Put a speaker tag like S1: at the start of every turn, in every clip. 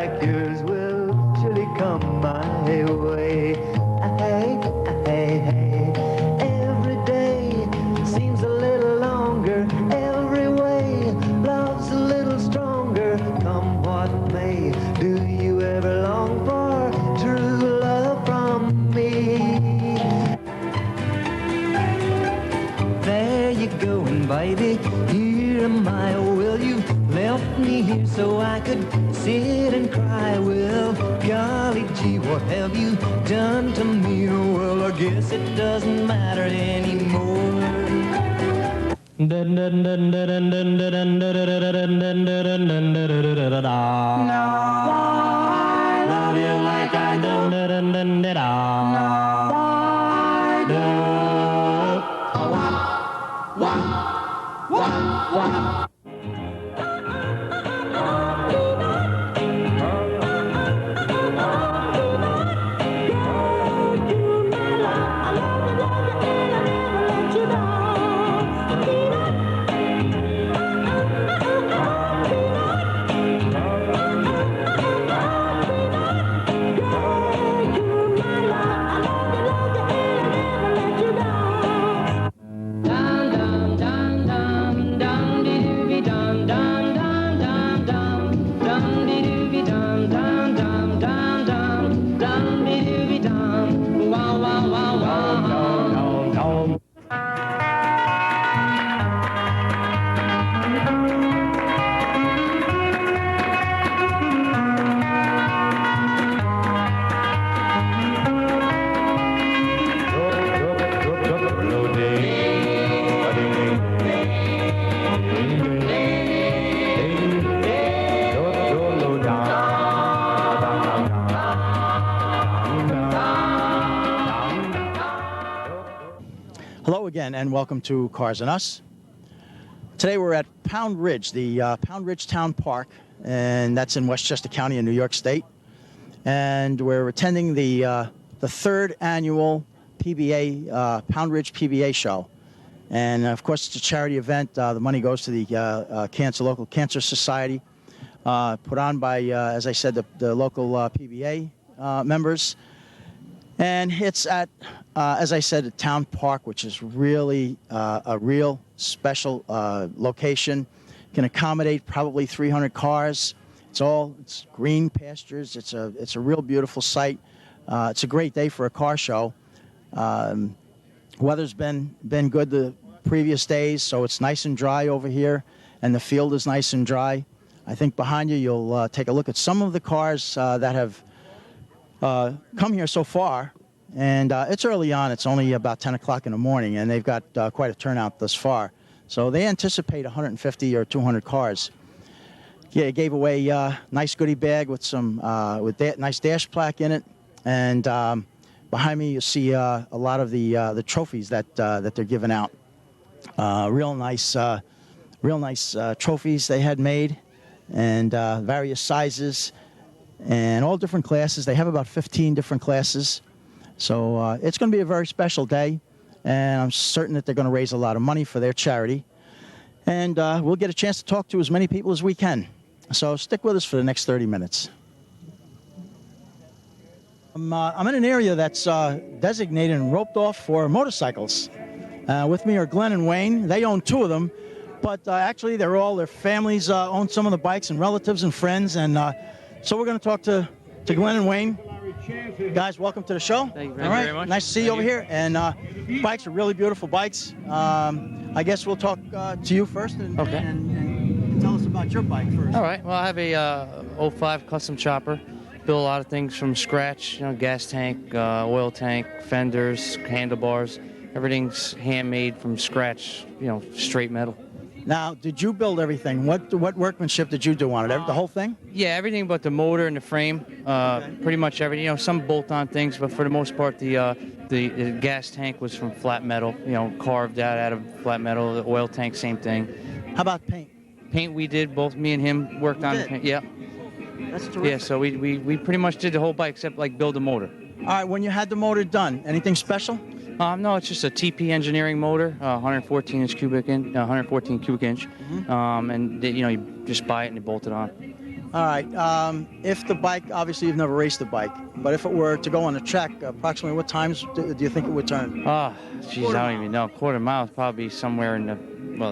S1: like yours will surely come my way. Hey, hey, hey. Every day seems a little longer. Every way love's a little stronger. Come what may, do you ever long for true love from me? There you going, baby. Here am I. Will you left me here so I could sit and cry? Well, golly gee, what have you done to me? Well, I guess it doesn't matter anymore. No, I love you like I do. No, I do.
S2: Hello again, and welcome to Cars and Us. Today we're at Pound Ridge, the Pound Ridge Town Park, and that's in Westchester County in New York State. And we're attending the third annual PBA, Pound Ridge PBA show. And of course, it's a charity event. The money goes to the local cancer society, put on by, as I said, the local PBA members. And it's at, as I said, a town park, which is really a real special location. Can accommodate probably 300 cars. It's green pastures. It's a real beautiful site. It's a great day for a car show. Weather's been good the previous days, so it's nice and dry over here, and the field is nice and dry. I think behind you, you'll take a look at some of the cars that have come here so far, and it's early on. It's only about 10 o'clock in the morning, and they've got quite a turnout thus far. So they anticipate 150 or 200 cars. Yeah, they gave away a nice goodie bag with some nice dash plaque in it, and behind me you see a lot of the trophies that they're giving out. Real nice trophies they had made, and various sizes. And all different classes. They have about 15 different classes. So it's going to be a very special day, and I'm certain that they're going to raise a lot of money for their charity. And we'll get a chance to talk to as many people as we can. So stick with us for the next 30 minutes. I'm in an area that's designated and roped off for motorcycles. With me are Glenn and Wayne. They own two of them, but actually their families own some of the bikes, and relatives and friends, and so we're going to talk to Glenn and Wayne. Guys, welcome to the show.
S3: Thank you very much.
S2: Nice to see you over here. And bikes are really beautiful bikes. I guess we'll talk to you first and tell us about your bike first.
S3: All right. Well, I have a 05 custom chopper. Build a lot of things from scratch. Gas tank, oil tank, fenders, handlebars. Everything's handmade from scratch. Straight metal.
S2: Now, did you build everything? What workmanship did you do on it? The whole thing?
S3: Yeah, everything but the motor and the frame. Pretty much everything. Some bolt-on things, but for the most part, the gas tank was from flat metal. Carved out of flat metal. The oil tank, same thing.
S2: How about paint?
S3: Paint we did. Both me and him worked on paint. Yeah.
S2: That's terrific.
S3: Yeah. So we pretty much did the whole bike except build the motor.
S2: All right. When you had the motor done, anything special?
S3: No, it's just a TP engineering motor, 114 cubic inch, and you just buy it and you bolt it on.
S2: All right. If the bike, obviously you've never raced a bike, but if it were to go on a track, approximately what times do you think it would turn?
S3: Geez, I don't even know. Quarter mile is probably somewhere in the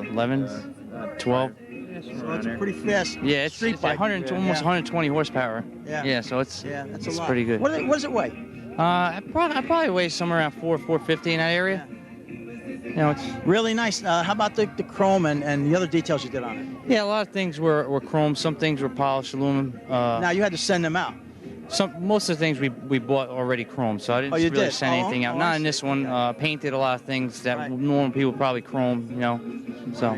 S3: 11, 12.
S2: So it's a pretty fast
S3: It's
S2: street bike.
S3: almost 120 horsepower.
S2: Yeah.
S3: So it's
S2: that's a lot.
S3: pretty good.
S2: What does it weigh?
S3: I probably weigh somewhere around 450 in that area. It's
S2: Really nice. How about the chrome and the other details you did on it?
S3: a lot of things were chrome. Some things were polished aluminum.
S2: Now you had to send them out.
S3: Most of the things we bought already chrome, so I didn't really send anything out. Not in this one. Painted a lot of things that normal people probably chrome. So.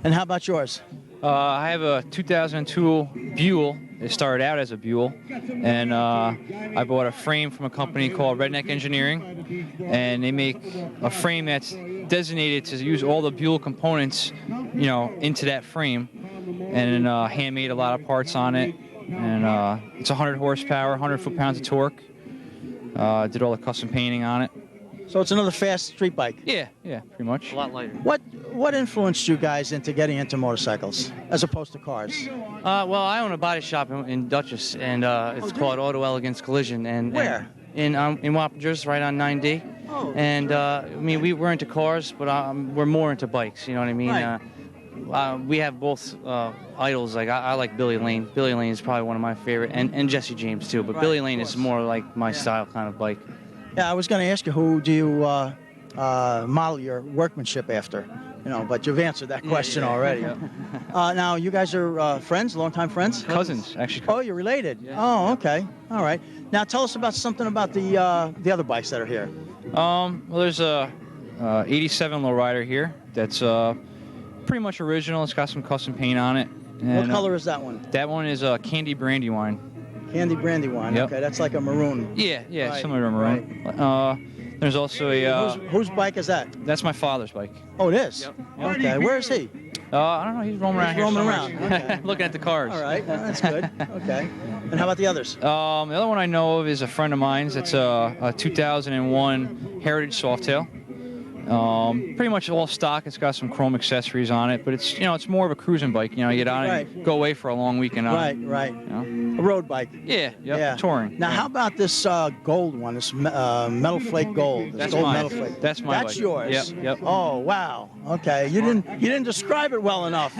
S2: And how about yours?
S4: I have a 2002 Buell. It started out as a Buell, and I bought a frame from a company called Redneck Engineering, and they make a frame that's designated to use all the Buell components, into that frame, and handmade a lot of parts on it, and it's 100 horsepower, 100 foot-pounds of torque. Did all the custom painting on it.
S2: So it's another fast street bike.
S4: Yeah, pretty much.
S3: A lot lighter.
S2: What influenced you guys into getting into motorcycles as opposed to cars?
S3: Well, I own a body shop in Dutchess, and it's called Auto Elegance Collision. And
S2: Where?
S3: In Wappingers, right on 9D.
S2: Oh.
S3: And we're into cars, but we're more into bikes. You know what I mean?
S2: Right.
S3: We have both idols. Like I like Billy Lane. Billy Lane is probably one of my favorite, and Jesse James too. But
S2: Right,
S3: Billy
S2: of
S3: Lane
S2: course.
S3: is more like my style kind of bike.
S2: Yeah, I was going to ask you, who do you model your workmanship after? But you've answered that question already. Now, you guys are friends, longtime friends?
S4: Cousins, actually.
S2: Oh, you're related?
S3: Yeah.
S2: Oh, okay. All right. Now, tell us about something about the other bikes that are here.
S4: Well, there's a 87 lowrider here that's pretty much original. It's got some custom paint on it. And,
S2: What color is that one?
S4: That one is a candy brandywine.
S2: Candy Brandywine.
S4: Yep.
S2: Okay, that's like a maroon.
S4: Yeah,
S2: Right,
S4: similar to a maroon. There's also a.
S2: Whose bike is that?
S4: That's my father's bike.
S2: Oh, it is?
S4: Yep.
S2: Okay, where is he?
S4: I don't know. He's roaming around
S2: He's
S4: here.
S2: roaming
S4: somewhere.
S2: around, okay.
S4: Looking at the cars.
S2: All right, that's good. Okay. And how about the others?
S4: The other one I know of is a friend of mine's. It's a 2001 Heritage Softail. Pretty much all stock. It's got some chrome accessories on it, but it's more of a cruising bike. You get on it,
S2: Right.
S4: go away for a long weekend on it.
S2: Right.
S4: You know?
S2: A road bike.
S4: Yeah, touring.
S2: Now,
S4: yeah.
S2: how about this gold one, this metal flake gold? This
S4: That's
S2: gold
S4: mine.
S2: metal flake.
S4: That's my
S2: That's
S4: bike.
S2: yours.
S4: Yep.
S2: Oh, wow. Okay. You didn't describe it well enough,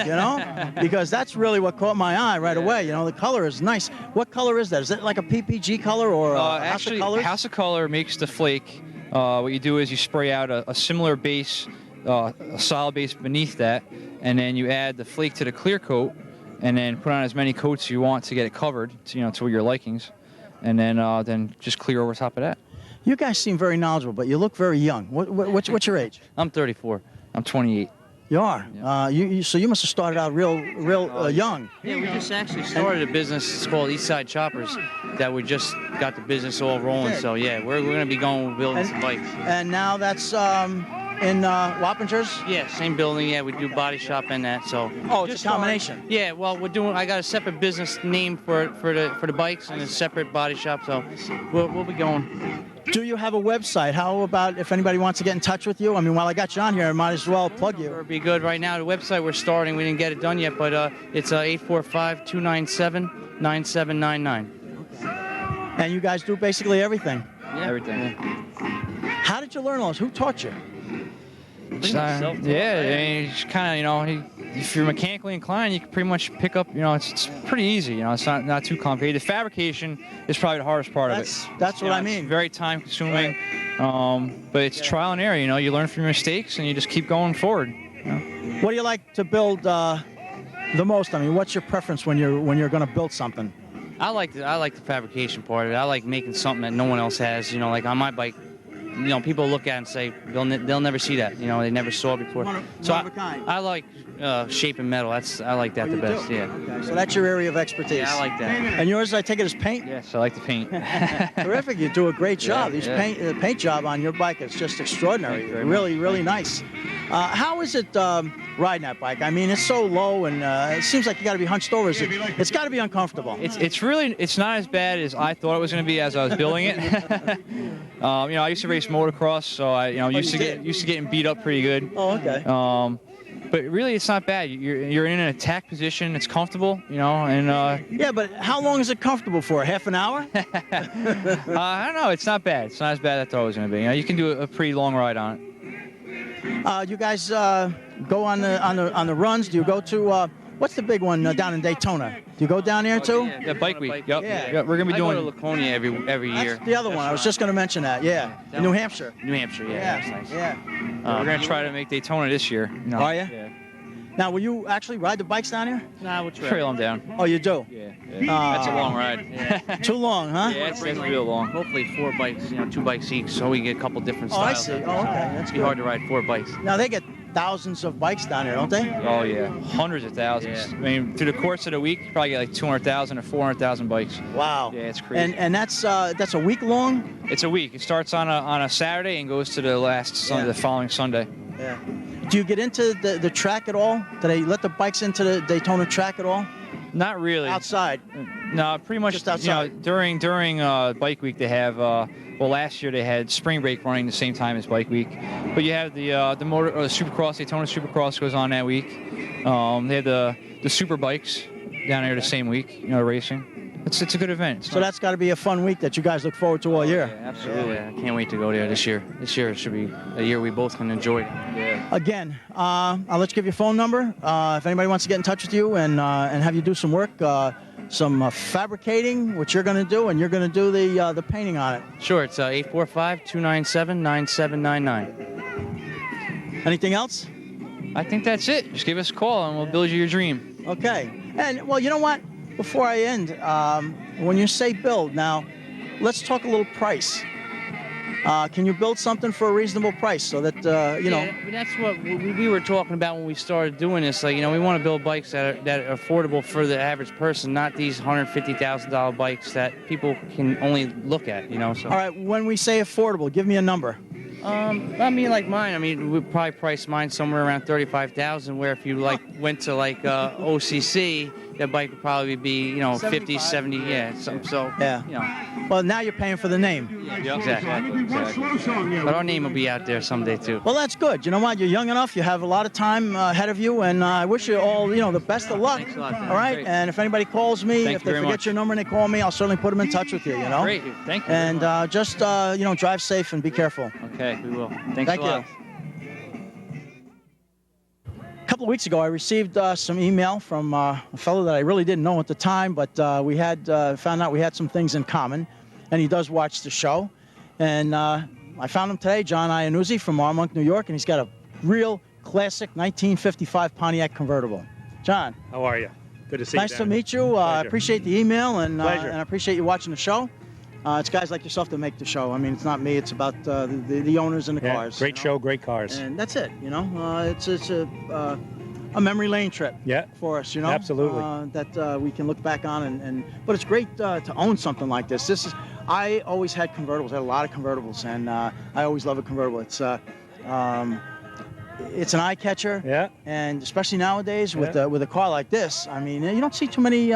S2: because that's really what caught my eye right away. The color is nice. What color is that? Is it like a PPG color or a House of
S4: Actually,
S2: Colors?
S4: House of Color makes the flake. What you do is you spray out a similar base, a solid base beneath that, and then you add the flake to the clear coat, and then put on as many coats you want to get it covered, to your likings, and then just clear over top of that.
S2: You guys seem very knowledgeable, but you look very young. What's your age?
S3: I'm 34.
S4: I'm 28.
S2: You are.
S4: Yeah.
S2: So you must have started out real young.
S3: Yeah, we just actually started a business. It's called Eastside Choppers. That we just got the business all rolling.
S2: Good.
S3: So yeah, we're gonna be going building some bikes.
S2: And now that's in Wappingers?
S3: Yeah, same building. Yeah, we do body shop and that. So.
S2: Oh, it's
S3: Just
S2: a combination.
S3: Yeah, well, I got a separate business name for the bikes and a separate body shop. So we'll be going.
S2: Do you have a website? How about if anybody wants to get in touch with you? I mean, while I got you on here, I might as well plug you.
S3: It'd be good right now. The website we're starting, we didn't get it done yet, but it's 845-297-9799.
S2: And you guys do basically everything.
S3: Yeah.
S4: Everything.
S2: How did you learn all this? Who taught you?
S4: It's kind of, if you're mechanically inclined, you can pretty much pick up, it's pretty easy, it's not too complicated. The fabrication is probably the hardest part of it.
S2: That's what I mean.
S4: It's very time consuming, but it's trial and error, you learn from your mistakes and you just keep going forward.
S2: What do you like to build the most? I mean, what's your preference when you're going to build something?
S3: I like the fabrication part of it. I like making something that no one else has. Like on my bike, people look at it and say they'll never see that. They never saw it before.
S2: One
S3: So
S2: of a kind.
S3: I like shaping metal. I like that the
S2: You
S3: best.
S2: do?
S3: Yeah.
S2: Okay, so that's your area of expertise.
S3: Yeah, I like that.
S2: And yours, I take it, is paint?
S4: Yes, I like to paint.
S2: Terrific. You do a great job.
S4: Yeah,
S2: These
S4: yeah.
S2: paint job on your bike is just extraordinary.
S4: Thank you very
S2: Really, really nice. How is it riding that bike? I mean, it's so low, and it seems like you got to be hunched over. It's got to be uncomfortable.
S4: It's not as bad as I thought it was going to be as I was building it. I used to race motocross, so I used to getting beat up pretty good.
S2: Oh, okay.
S4: But really, it's not bad. You're in an attack position. It's comfortable, and
S2: yeah, but how long is it comfortable for? Half an hour?
S4: I don't know. It's not bad. It's not as bad as I thought it was going to be. You can do a pretty long ride on it.
S2: You guys go on the runs? Do you go to what's the big one down in Daytona? Do you go down there too?
S4: Yeah, Bike Week. Yep.
S2: Yeah.
S4: We're gonna be doing.
S3: I go to Laconia every year.
S2: That's the other one. I was just going to mention that. Yeah, in New Hampshire.
S3: New Hampshire. Yeah. That's nice.
S2: Yeah.
S4: We're gonna try to make Daytona this year.
S2: Are you?
S4: Yeah.
S2: Now, will you actually ride the bikes down here?
S3: Nah, we'll try.
S4: Trail them down.
S2: Oh, you do?
S4: Yeah. That's a long ride.
S3: Yeah.
S2: Too long, huh?
S4: Yeah, it's real long.
S3: Hopefully 4 bikes, 2 bikes each, so we get a couple different
S2: Oh, I
S3: styles.
S2: see. Oh, okay. That's
S3: It'd be
S2: good.
S3: hard to ride 4 bikes.
S2: Now, they get thousands of bikes down here, don't they?
S4: Oh yeah, hundreds of thousands.
S3: Yeah.
S4: I mean, through the course of the week, you probably get like 200,000 or 400,000 bikes.
S2: Wow.
S4: Yeah, it's crazy.
S2: And that's a week long?
S4: It's a week. It starts on a Saturday and goes to the last Sunday, the following Sunday.
S2: Yeah. Do you get into the track at all? Do they let the bikes into the Daytona track at all?
S4: Not really.
S2: Outside?
S4: No, pretty much.
S2: Just outside.
S4: During Bike Week, they have. Last year they had Spring Break running the same time as Bike Week, but you have the Supercross, Daytona Supercross goes on that week. They have the Super Bikes down there the same week, racing. It's a good event.
S2: So that's got to be a fun week that you guys look forward to all year.
S4: Yeah, absolutely.
S3: Yeah, I can't wait to go there this year. This year should be a year we both can enjoy.
S4: Yeah.
S2: Again, I'll let you give your phone number. If anybody wants to get in touch with you and have you do some work, some fabricating, which you're going to do, and you're going to do the painting on it.
S3: Sure, it's 845-297-9799.
S2: Anything else?
S4: I think that's it. Just give us a call and we'll build you your dream.
S2: Okay. And, well, you know what? Before I end, when you say build, now, let's talk a little price. Can you build something for a reasonable price so that,
S3: Yeah, that's what we were talking about when we started doing this. Like, we want to build bikes that are affordable for the average person, not these $150,000 bikes that people can only look at, So.
S2: All right, when we say affordable, give me a number.
S3: Like mine. We probably price mine somewhere around $35,000. Where if you went to OCC, that bike would probably be 50, 70. Yeah.
S2: Well, now you're paying for the name.
S3: Yeah, exactly. But our name will be out there someday too.
S2: Well, that's good. You know what? You're young enough. You have a lot of time ahead of you, and I wish you all the best of luck.
S3: Thanks a lot.
S2: All right.
S4: Great.
S2: And if anybody calls me,
S4: Thank
S2: if
S4: you
S2: they
S4: very
S2: forget
S4: much.
S2: your number and they call me, I'll certainly put them in touch with you.
S4: Great. Thank you.
S2: And just drive safe and be careful.
S4: Okay, we will. Thanks
S2: Thank
S4: a lot.
S2: you. A couple of weeks ago, I received some email from a fellow that I really didn't know at the time, but we had found out we had some things in common, and he does watch the show. And I found him today, John Iannuzzi from Armonk, New York, and he's got a real classic 1955 Pontiac convertible. John.
S5: How are you? Good to see you.
S2: Nice to meet you. I appreciate the email, and
S5: Pleasure.
S2: I appreciate you watching the show. It's guys like yourself that make the show. I mean, it's not me. It's about the owners and the cars.
S5: Great show, great cars.
S2: And that's it. It's a memory lane trip.
S5: Yeah.
S2: For us.
S5: Absolutely.
S2: That we can look back on but it's great to own something like this. I always had convertibles. I had a lot of convertibles, and I always love a convertible. It's an eye catcher.
S5: Yeah.
S2: And especially nowadays with a car like this, I mean, you don't see too many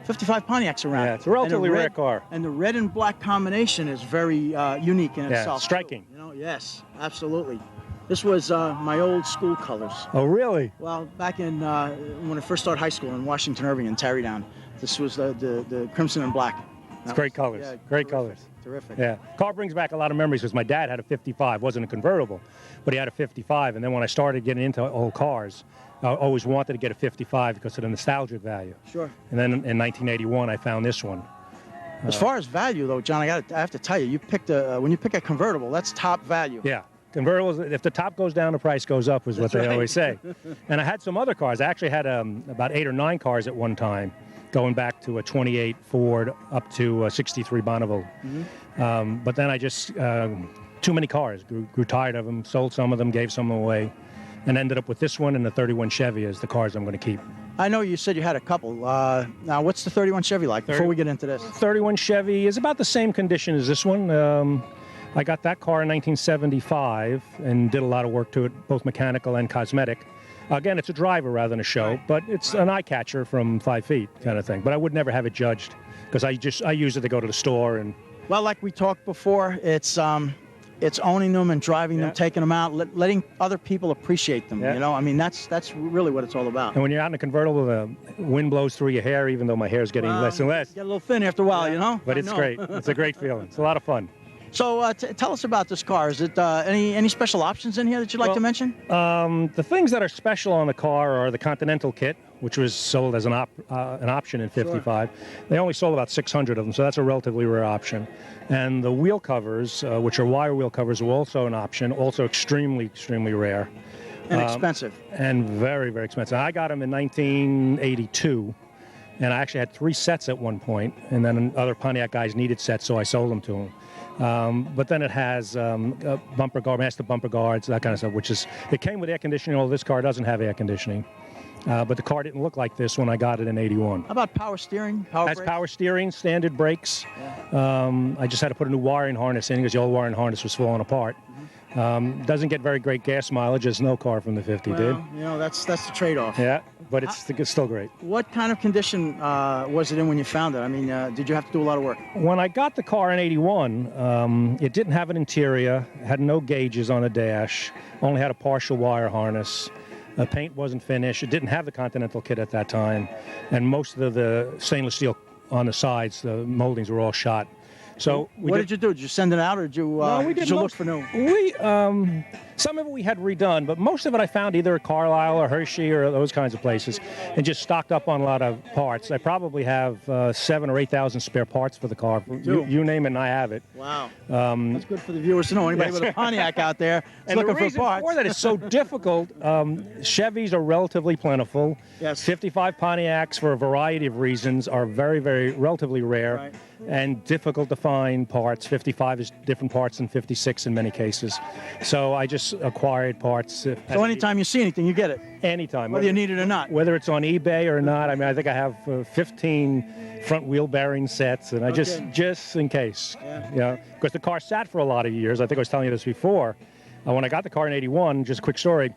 S2: 55 Pontiacs around.
S5: Yeah, it's a relatively rare car.
S2: And the red and black combination is very unique in itself.
S5: Striking.
S2: Yes, absolutely. This was my old school colors.
S5: Oh, really?
S2: Well, back in when I first started high school in Washington Irving and Tarrytown, this was the crimson and black.
S5: It's great colors.
S2: Yeah,
S5: great
S2: terrific,
S5: colors.
S2: Terrific.
S5: Yeah. Car brings back a lot of memories because my dad had a 55. Wasn't a convertible, but he had a 55. And then when I started getting into old cars, I always wanted to get a 55 because of the nostalgic value.
S2: Sure.
S5: And then in 1981, I found this one.
S2: As far as value, though, John, I have to tell you, you picked when you pick a convertible, that's top value.
S5: Yeah. Convertibles, if the top goes down, the price goes up, is what
S2: That's
S5: they
S2: right.
S5: always say. And I had some other cars. I actually had about 8 or 9 cars at one time, going back to a 28 Ford up to a 63 Bonneville.
S2: Mm-hmm.
S5: But then I just, too many cars, grew tired of them, sold some of them, gave some away, and ended up with this one and the 31 Chevy as the cars I'm going to keep.
S2: I know you said you had a couple. Now, what's the 31 Chevy like before we get into this?
S5: 31 Chevy is about the same condition as this one. I got that car in 1975 and did a lot of work to it, both mechanical and cosmetic. Again, it's a driver rather than a show, but it's an eye catcher from 5 feet kind of thing. But I would never have it judged because I use it to go to the store and.
S2: Well, like we talked before, it's owning them and driving them, taking them out, letting other people appreciate them.
S5: Yeah.
S2: You know, I mean, that's really what it's all about.
S5: And when you're out in a convertible, the wind blows through your hair, even though my hair is getting less and less.
S2: Get a little thin after a while, you know.
S5: But it's great. It's a great feeling. It's a lot of fun.
S2: So tell us about this car. Is it any special options in here that you'd like to mention?
S5: The things that are special on the car are the Continental kit, which was sold as an option in 55. Sure. They only sold about 600 of them, so that's a relatively rare option. And the wheel covers, which are wire wheel covers, were also an option, also extremely, extremely rare.
S2: And expensive.
S5: And very, very expensive. I got them in 1982, and I actually had 3 sets at one point, and then other Pontiac guys needed sets, so I sold them to them. But then it has bumper guard, master bumper guards, that kind of stuff, it came with air conditioning, although this car doesn't have air conditioning. But the car didn't look like this when I got it in 81.
S2: How about power steering?
S5: That's power steering, standard brakes. Yeah. I just had to put a new wiring harness in because the old wiring harness was falling apart. Doesn't get very great gas mileage, as no car from the 50 did.
S2: You know, that's the trade-off.
S5: Yeah, but it's still great.
S2: What kind of condition was it in when you found it? I mean, did you have to do a lot of work?
S5: When I got the car in 81, it didn't have an interior, had no gauges on the dash, only had a partial wire harness. The paint wasn't finished. It didn't have the Continental kit at that time, and most of the stainless steel on the sides, the moldings were all shot. So
S2: what did you do? Did you send it out, or did you, did you look for new?
S5: Some of it we had redone, but most of it I found either at Carlisle or Hershey or those kinds of places, and just stocked up on a lot of parts. I probably have 7,000 or 8,000 spare parts for the car. You name it, and I have it.
S2: Wow. That's good for the viewers to know. Anybody with a Pontiac out there is looking for parts.
S5: For that is so difficult. Chevys are relatively plentiful.
S2: Yes.
S5: 55 Pontiacs, for a variety of reasons, are very, very relatively rare and difficult to find parts. 55 is different parts than 56 in many cases. So I just acquired parts.
S2: So anytime you see anything, you get it?
S5: Anytime.
S2: Whether you need it or not?
S5: Whether it's on eBay or not. I mean, I think I have 15 front wheel bearing sets, and I just in case. Yeah. Because the car sat for a lot of years. I think I was telling you this before. When I got the car in 81, just a quick story,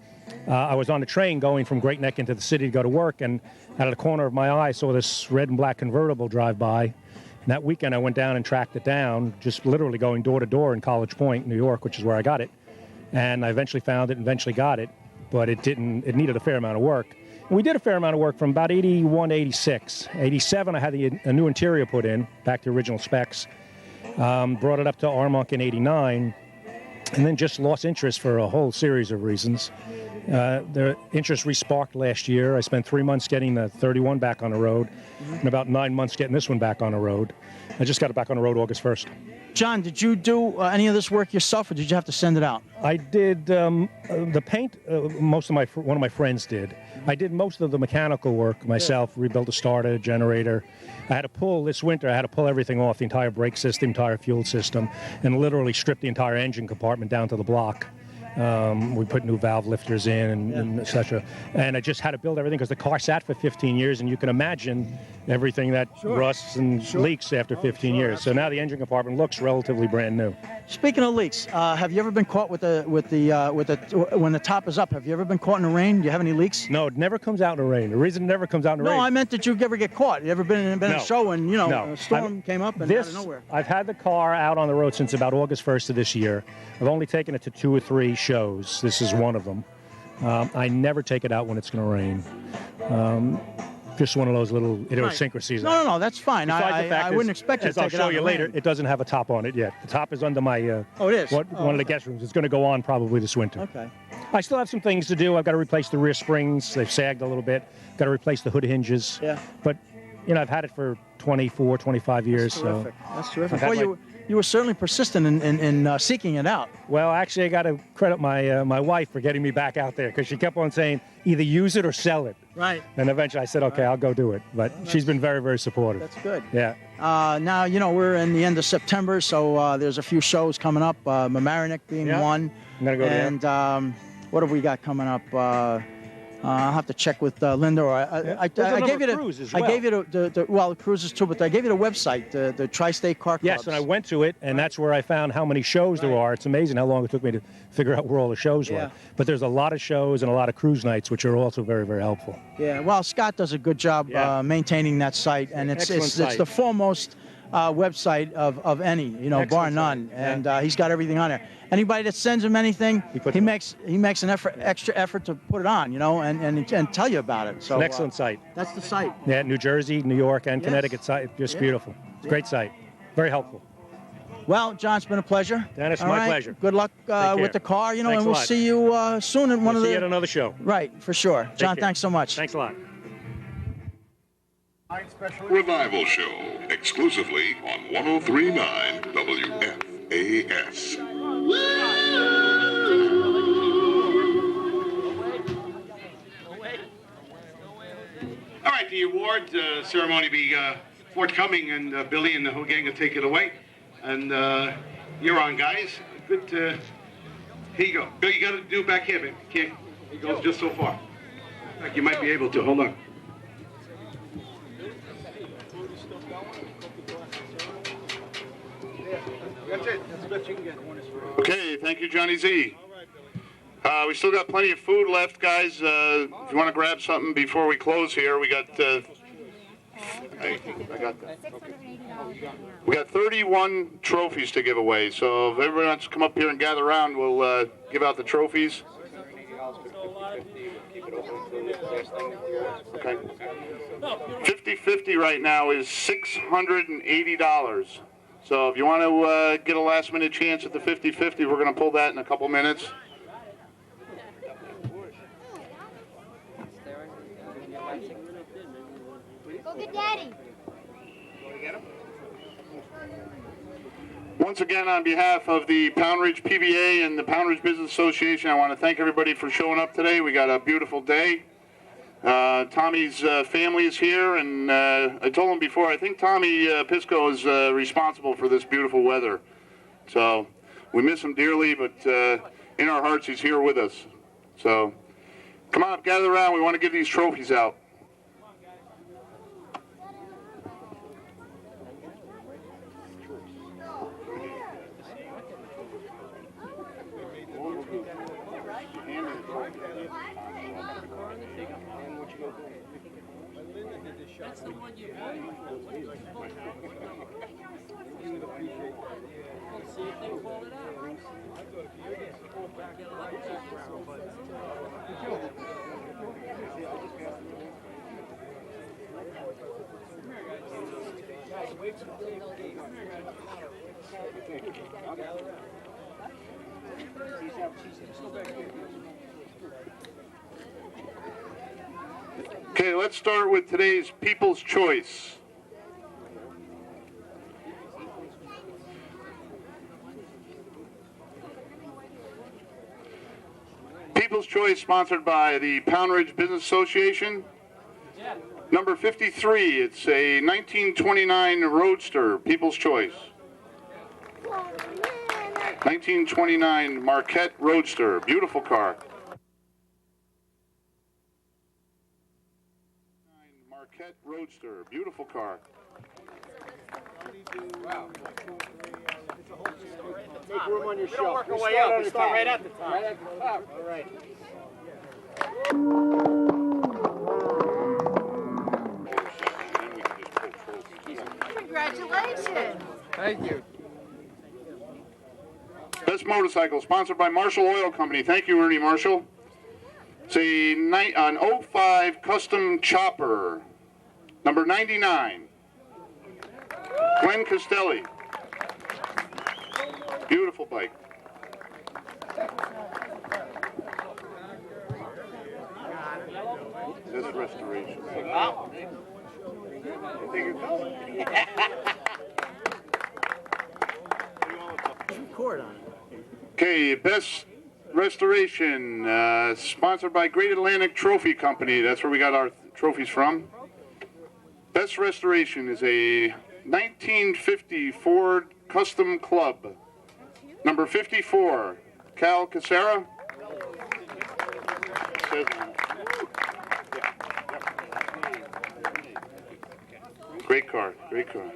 S5: I was on a train going from Great Neck into the city to go to work, and out of the corner of my eye I saw this red and black convertible drive by. And that weekend I went down and tracked it down, just literally going door to door in College Point, New York, which is where I got it. And I eventually found it and eventually got it, but it needed a fair amount of work. And we did a fair amount of work from about 81 to 86. 87, I had a new interior put in, back to original specs. Brought it up to Armonk in 89, and then just lost interest for a whole series of reasons. The interest resparked last year. I spent 3 months getting the 31 back on the road, and about 9 months getting this one back on the road. I just got it back on the road August 1st.
S2: John, did you do any of this work yourself, or did you have to send it out?
S5: I did the paint. One of my friends did. I did most of the mechanical work myself. Rebuilt a starter, generator. I had to pull this winter. I had to pull everything off, the entire brake system, entire fuel system, and literally strip the entire engine compartment down to the block. We put new valve lifters in and et cetera. And I just had to build everything because the car sat for 15 years, and you can imagine everything that rusts and leaks after 15 years. So now the engine compartment looks relatively brand new.
S2: Speaking of leaks, have you ever been caught when the top is up? Have you ever been caught in the rain? Do you have any leaks?
S5: No, it never comes out in the rain. The reason it never comes out in the rain.
S2: No, I meant that you ever get caught. You ever been in a show and a storm came up and out of nowhere?
S5: I've had the car out on the road since about August 1st of this year. I've only taken it to 2 or 3 shows. This is one of them. I never take it out when it's going to rain. Just one of those little idiosyncrasies.
S2: No, that's fine. I wouldn't expect you to take it out.
S5: I'll show you later. It doesn't have a top on it yet. The top is under my
S2: it is?
S5: One of the guest rooms. It's going to go on probably this winter.
S2: Okay.
S5: I still have some things to do. I've got to replace the rear springs. They've sagged a little bit. Got to replace the hood hinges.
S2: Yeah.
S5: But, I've had it for 24, 25 years.
S2: That's terrific. Well, you were certainly persistent in seeking it out.
S5: Well, actually, I got to credit my wife for getting me back out there, because she kept on saying, either use it or sell it.
S2: Right.
S5: And eventually I said, okay, I'll go do it. But she's been very, very supportive.
S2: That's good.
S5: Yeah.
S2: Now, we're in the end of September, so there's a few shows coming up, Mamaroneck being one.
S5: I'm going to go there.
S2: And what have we got coming up? I'll have to check with Linda. Or I gave you
S5: cruise as
S2: I
S5: well.
S2: gave you the cruises too, but I gave you the website, the Tri-State Car Clubs.
S5: Yes, and I went to it, and that's where I found how many shows there are. It's amazing how long it took me to figure out where all the shows were. But there's a lot of shows and a lot of cruise nights, which are also very, very helpful.
S2: Yeah, well, Scott does a good job maintaining that site, and it's the foremost website of any, bar none, and he's got everything on there. Anybody that sends him anything, he makes an extra effort to put it on, and tell you about it. So
S5: An excellent site.
S2: That's the site.
S5: Yeah, New Jersey, New York, and Connecticut site, just beautiful. Great site, very helpful.
S2: Well, John, it's been a pleasure.
S5: Dennis,
S2: All
S5: my
S2: right.
S5: pleasure.
S2: Good luck with the car,
S5: Thanks
S2: and
S5: a
S2: we'll
S5: lot.
S2: see you soon at one of the.
S5: See you at another show.
S2: Right, for sure. John,
S5: care.
S2: thanks so much.
S5: Thanks a lot.
S6: Revival Show, exclusively on 103.9 WFAS.
S7: All right, the award ceremony be forthcoming, and Billy and the whole gang will take it away. And you're on, guys. Good. Here you go. Bill, you got to do it back here, baby. Can't. It goes just so far. In fact, you might be able to. Hold on. That's it. That's the best you can get.
S8: Okay, thank you, Johnny Z. We still got plenty of food left, guys. If you want to grab something before we close here, we got. I got that. We got 31 trophies to give away. So if everyone wants to come up here and gather around, we'll give out the trophies. Okay. 50-50 right now is $680. So if you want to get a last-minute chance at the 50-50, we're going to pull that in a couple minutes.
S9: Go get Daddy.
S8: Once again, on behalf of the Pound Ridge PBA and the Pound Ridge Business Association, I want to thank everybody for showing up today. We got a beautiful day. Tommy's family is here, and I told him before, I think Tommy Pisco is responsible for this beautiful weather. So we miss him dearly, but in our hearts, he's here with us. So come on, gather around. We want to give these trophies out. Okay, let's start with today's People's Choice. People's Choice, sponsored by the Pound Ridge Business Association. Number 53, it's a 1929 Roadster, People's Choice. 1929 Marquette Roadster, beautiful car. Marquette Roadster, beautiful car.
S7: Wow. Make room on your shelf. Work our way up. We start right at the top. Right at the top. All right.
S9: Congratulations.
S7: Thank you.
S8: Best motorcycle, sponsored by Marshall Oil Company. Thank you, Ernie Marshall. It's an 05 Custom Chopper, number 99. Glenn Castelli. Beautiful bike. This restoration.
S2: Record on it.
S8: Okay, best restoration, sponsored by Great Atlantic Trophy Company. That's where we got our trophies from. Best restoration is a 1950 Ford Custom Club, number 54, Cal Casera. Great car, great car.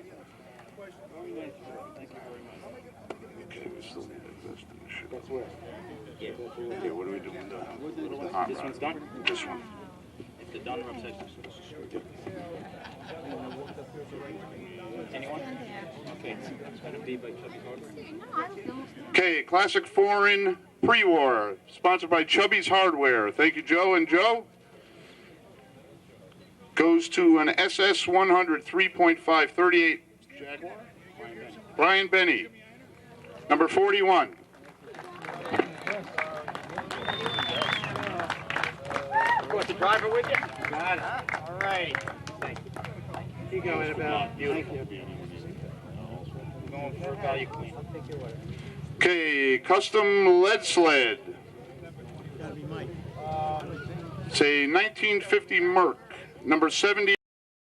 S8: Okay, we still need this. That's where. Yeah, what are we doing? This one's done? This one. If they're done, we're upset. Anyone? Okay, it's going to be by Chubby's Hardware. Okay, Classic Foreign Pre-War, sponsored by Chubby's Hardware. Thank you, Joe. And Joe goes to an SS 100 3.5 38 Jaguar. Brian Benny, number 41.
S7: You want the driver with you? Got it. All right. Thank you. You go in about. Beautiful. We're going for value clean.
S8: Okay, custom lead sled. It's a 1950 Merc, number 70.